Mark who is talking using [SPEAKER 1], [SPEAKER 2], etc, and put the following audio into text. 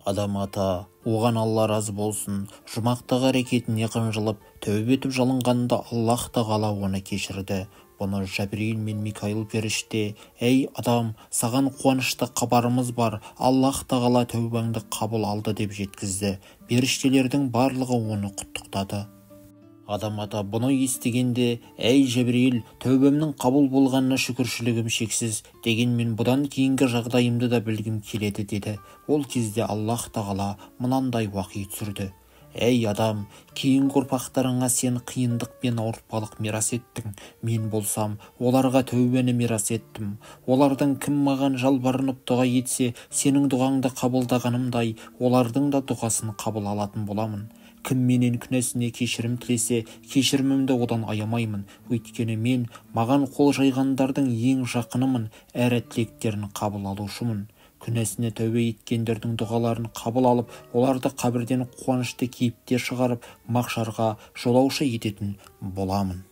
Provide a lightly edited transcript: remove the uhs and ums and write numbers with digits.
[SPEAKER 1] Адам ата, оған Алла разы болсын, жұмақтағы әрекетіне қынжылып, тәубе етіп жалынғанда Аллах тағала оны кешірді. Бұны Жәбірейіл мен Микаил періште: «Ей адам, саған қуанышты хабарымыз бар, Аллах тағала тәубаңды қабыл алды» деп жеткізді. Періштелердің барлығы оны құттықтады. Адам ата бұны естігенде: «Әй Жәбірейіл, тәубемнің қабыл болғанына шүкіршілігім шексіз, дегенмен бұдан кейінгі жағдайымды да білгім келеді» деді. Ол кезде Аллах тағала мынандай уақи түсірді: «Әй адам, кейінгі ұрпақтарыңа сен қиындық пен ауыртпалық мирас еттің. Мен болсам, оларға тәубені мирас еттім. Олардың кім маған жалбарынып дұға етсе, сенің дұғаңды қабылдағанымдай, олардың да дұғасын қабыл алатын боламын. Кім менен күнәсіне кешірім тілесе, кешірімімді одан аямаймын. Өйткені мен маған қол жайғандардың ең жақынымын, әрі тілектерін қабыл алушымын. Күнәсіне тәубе еткендердің дұғаларын қабыл алып, оларды қабірден қуанышты кейіпте шығарып, махшарға жолаушы ететін боламын».